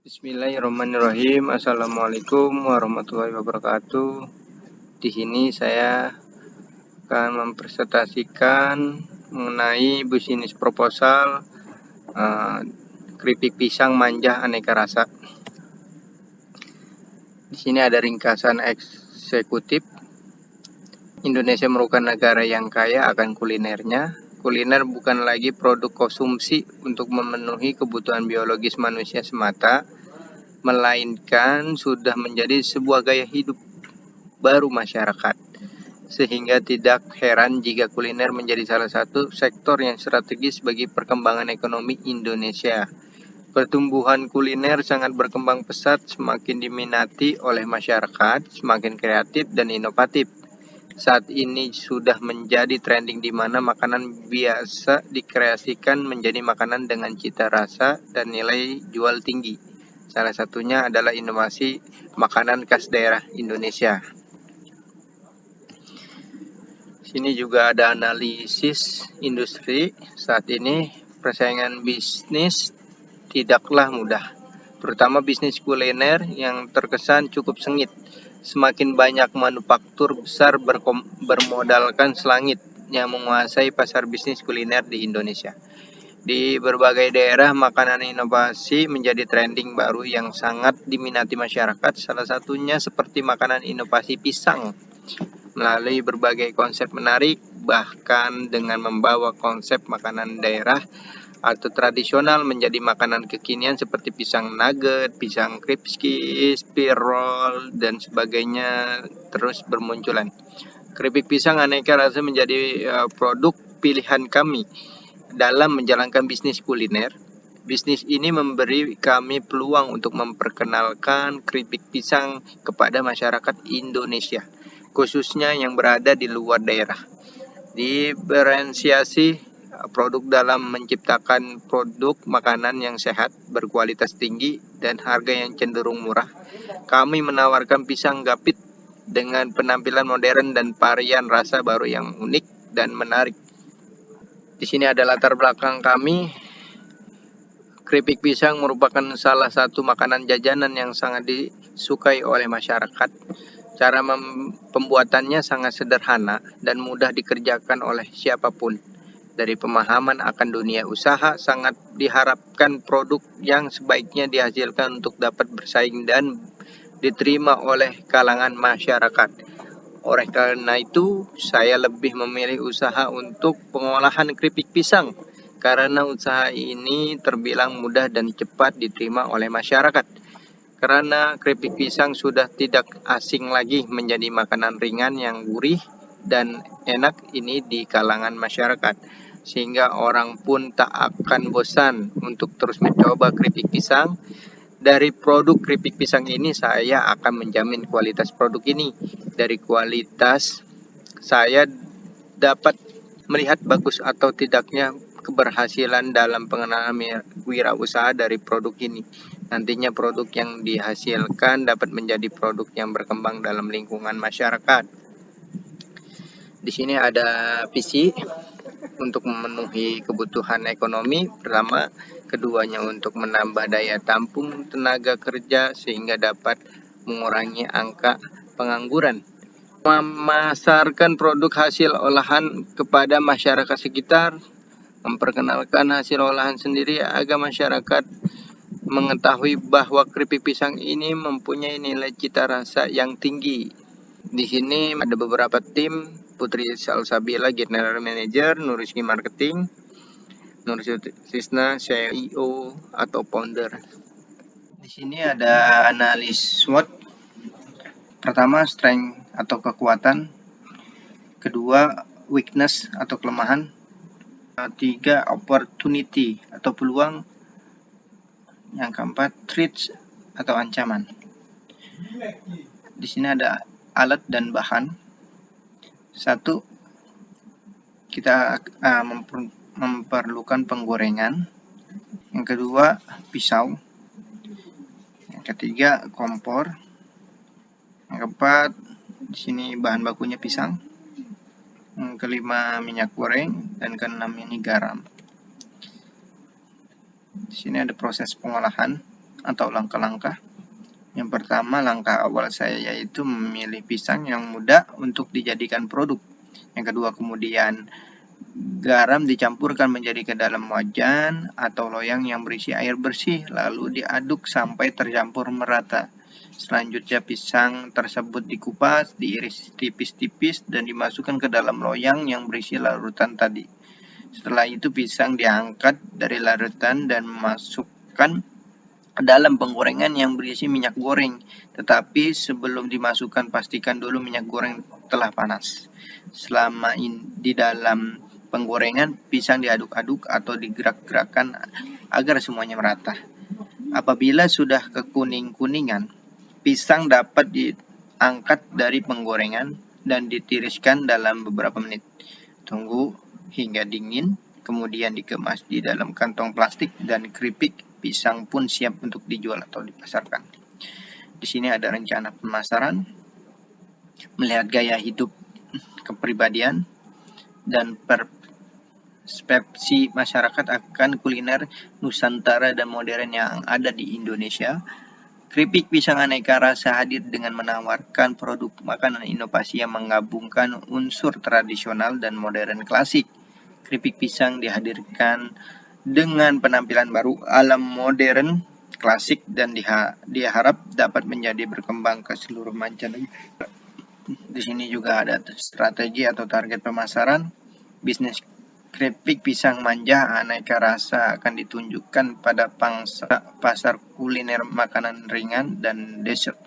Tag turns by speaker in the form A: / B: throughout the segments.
A: Bismillahirrahmanirrahim. Assalamualaikum warahmatullahi wabarakatuh. Di sini saya akan mempresentasikan mengenai bisnis proposal keripik pisang manja aneka rasa. Di sini ada ringkasan eksekutif. Indonesia merupakan negara yang kaya akan kulinernya. Kuliner bukan lagi produk konsumsi untuk memenuhi kebutuhan biologis manusia semata, melainkan sudah menjadi sebuah gaya hidup baru masyarakat. Sehingga tidak heran jika kuliner menjadi salah satu sektor yang strategis bagi perkembangan ekonomi Indonesia. Pertumbuhan kuliner sangat berkembang pesat, semakin diminati oleh masyarakat, semakin kreatif dan inovatif. Saat ini sudah menjadi trending di mana makanan biasa dikreasikan menjadi makanan dengan cita rasa dan nilai jual tinggi. Salah satunya adalah inovasi makanan khas daerah Indonesia. Sini juga ada analisis industri. Saat ini persaingan bisnis tidaklah mudah, terutama bisnis kuliner yang terkesan cukup sengit. Semakin banyak manufaktur besar bermodalkan selangit yang menguasai pasar bisnis kuliner di Indonesia. Di berbagai daerah, makanan inovasi menjadi trending baru yang sangat diminati masyarakat. Salah satunya seperti makanan inovasi pisang. Melalui berbagai konsep menarik, bahkan dengan membawa konsep makanan daerah atau tradisional menjadi makanan kekinian seperti pisang nugget, pisang crispy, roll, dan sebagainya terus bermunculan. Keripik pisang aneka rasa menjadi produk pilihan kami dalam menjalankan bisnis kuliner. Bisnis ini memberi kami peluang untuk memperkenalkan keripik pisang kepada masyarakat Indonesia, khususnya yang berada di luar daerah. Diferensiasi produk dalam menciptakan produk makanan yang sehat, berkualitas tinggi, dan harga yang cenderung murah. Kami menawarkan pisang gapit dengan penampilan modern dan varian rasa baru yang unik dan menarik. Di sini ada latar belakang kami. Keripik pisang merupakan salah satu makanan jajanan yang sangat disukai oleh masyarakat. Cara pembuatannya sangat sederhana dan mudah dikerjakan oleh siapapun. Dari pemahaman akan dunia usaha, sangat diharapkan produk yang sebaiknya dihasilkan untuk dapat bersaing dan diterima oleh kalangan masyarakat. Oleh karena itu, saya lebih memilih usaha untuk pengolahan keripik pisang, karena usaha ini terbilang mudah dan cepat diterima oleh masyarakat. Karena keripik pisang sudah tidak asing lagi menjadi makanan ringan yang gurih dan enak ini di kalangan masyarakat, sehingga orang pun tak akan bosan untuk terus mencoba keripik pisang. Dari produk keripik pisang ini saya akan menjamin kualitas produk ini. Dari kualitas saya dapat melihat bagus atau tidaknya keberhasilan dalam pengenalan wirausaha dari produk ini. Nantinya produk yang dihasilkan dapat menjadi produk yang berkembang dalam lingkungan masyarakat. Di sini ada visi untuk memenuhi kebutuhan ekonomi. Pertama, keduanya untuk menambah daya tampung tenaga kerja sehingga dapat mengurangi angka pengangguran. Memasarkan produk hasil olahan kepada masyarakat sekitar, memperkenalkan hasil olahan sendiri agar masyarakat mengetahui bahwa keripik pisang ini mempunyai nilai cita rasa yang tinggi. Di sini ada beberapa tim: Putri Salsabila, General Manager, Nuriski Marketing, Nurisisna, CEO atau Founder. Di sini ada analis SWOT. Pertama, strength atau kekuatan. Kedua, weakness atau kelemahan. Tiga, opportunity atau peluang. Yang keempat, threats atau ancaman. Di sini ada alat dan bahan. Satu, kita memerlukan penggorengan. Yang kedua, pisau. Yang ketiga, kompor. Yang keempat, di sini bahan bakunya pisang. Yang kelima, minyak goreng, dan keenam ini garam. Di sini ada proses pengolahan atau langkah-langkah. Yang pertama, langkah awal saya yaitu memilih pisang yang mudah untuk dijadikan produk. Yang kedua, kemudian garam dicampurkan menjadi ke dalam wajan atau loyang yang berisi air bersih, lalu diaduk sampai tercampur merata. Selanjutnya pisang tersebut dikupas, diiris tipis-tipis, dan dimasukkan ke dalam loyang yang berisi larutan tadi. Setelah itu pisang diangkat dari larutan dan masukkan dalam penggorengan yang berisi minyak goreng, tetapi sebelum dimasukkan pastikan dulu minyak goreng telah panas. Selama di dalam penggorengan, pisang diaduk-aduk atau digerak-gerakkan agar semuanya merata. Apabila sudah kekuning-kuningan, pisang dapat diangkat dari penggorengan dan ditiriskan dalam beberapa menit. Tunggu hingga dingin, kemudian dikemas di dalam kantong plastik dan keripik pisang pun siap untuk dijual atau dipasarkan. Di sini ada rencana pemasaran, melihat gaya hidup kepribadian, dan persepsi masyarakat akan kuliner Nusantara dan modern yang ada di Indonesia. Keripik pisang aneka rasa hadir dengan menawarkan produk makanan inovasi yang menggabungkan unsur tradisional dan modern klasik. Keripik pisang dihadirkan dengan penampilan baru ala modern klasik dan diharap dapat menjadi berkembang ke seluruh mancanegara. Di sini juga ada strategi atau target pemasaran. Bisnis keripik pisang manja aneka rasa akan ditunjukkan pada pasar kuliner makanan ringan dan dessert.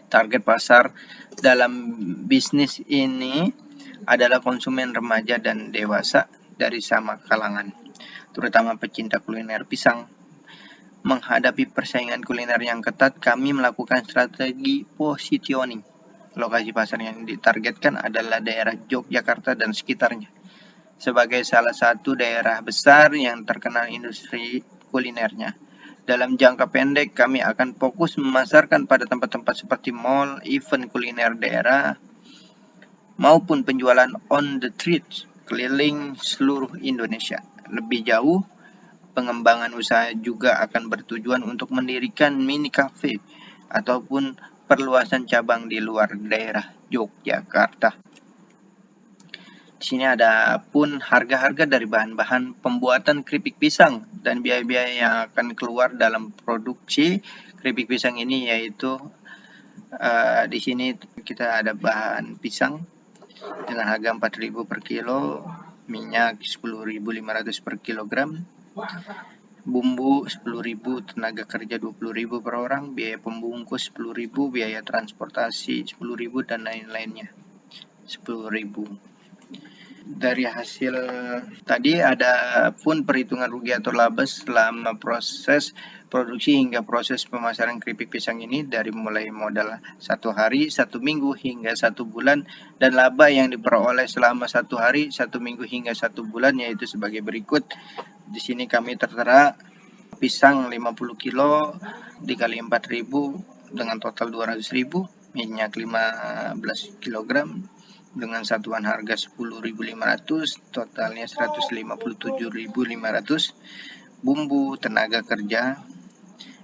A: Target pasar dalam bisnis ini adalah konsumen remaja dan dewasa dari sama kalangan, terutama pecinta kuliner pisang. Menghadapi persaingan kuliner yang ketat, kami melakukan strategi positioning. Lokasi pasar yang ditargetkan adalah daerah Yogyakarta dan sekitarnya. Sebagai salah satu daerah besar yang terkenal industri kulinernya. Dalam jangka pendek, kami akan fokus memasarkan pada tempat-tempat seperti mall, event kuliner daerah, maupun penjualan on the street keliling seluruh Indonesia. Lebih jauh, pengembangan usaha juga akan bertujuan untuk mendirikan mini cafe ataupun perluasan cabang di luar daerah Yogyakarta. Di sini ada pun harga-harga dari bahan-bahan pembuatan keripik pisang dan biaya-biaya yang akan keluar dalam produksi keripik pisang ini, yaitu di sini kita ada bahan pisang dengan harga 4.000 per kilo, minyak 10.500 per kilogram, bumbu 10.000, tenaga kerja 20.000 per orang, biaya pembungkus 10.000, biaya transportasi 10.000, dan lain-lainnya 10.000. Dari hasil tadi ada pun perhitungan rugi atau laba selama proses produksi hingga proses pemasaran keripik pisang ini, dari mulai modal 1 hari, 1 minggu hingga 1 bulan, dan laba yang diperoleh selama 1 hari, 1 minggu hingga 1 bulan, yaitu sebagai berikut. Di sini kami tertera pisang 50 kilo dikali 4.000 dengan total 200.000, minyak 15 kg dengan satuan harga 10.500, totalnya 157.500, bumbu, tenaga kerja,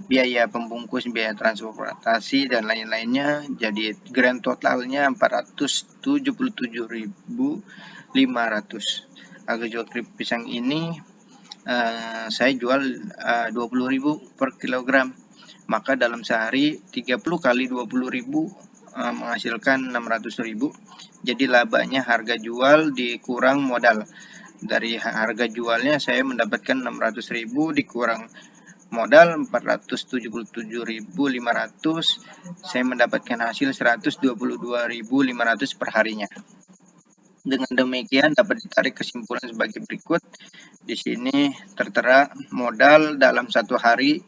A: biaya pembungkus, biaya transportasi, dan lain-lainnya, jadi grand totalnya 477.500. Harga jual keripik pisang ini saya jual 20.000 per kilogram, maka dalam sehari 30 kali 20.000 menghasilkan 600.000. Jadi labanya harga jual dikurang modal. Dari harga jualnya saya mendapatkan 600.000 dikurang modal 477.500, saya mendapatkan hasil 122.500 per harinya. Dengan demikian dapat ditarik kesimpulan sebagai berikut. Di sini tertera modal dalam 1 hari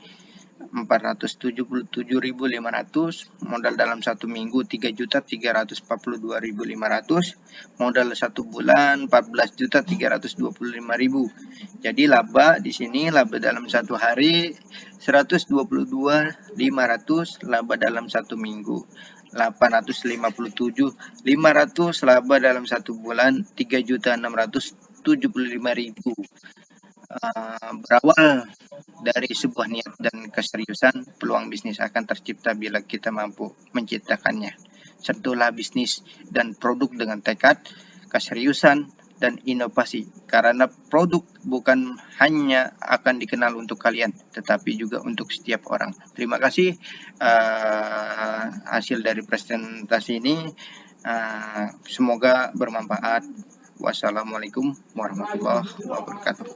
A: 477.500, modal dalam 1 minggu 3.342.500, modal 1 bulan 14.325.000. Jadi laba di sini, laba dalam 1 hari 122.500, laba dalam 1 minggu 857.500, laba dalam 1 bulan 3.675.000. berawal dari sebuah niat dan keseriusan, peluang bisnis akan tercipta bila kita mampu menciptakannya. Sentuhlah bisnis dan produk dengan tekad, keseriusan, dan inovasi, karena produk bukan hanya akan dikenal untuk kalian, tetapi juga untuk setiap orang. Terima kasih hasil dari presentasi ini. Semoga bermanfaat. Wassalamualaikum warahmatullahi wabarakatuh.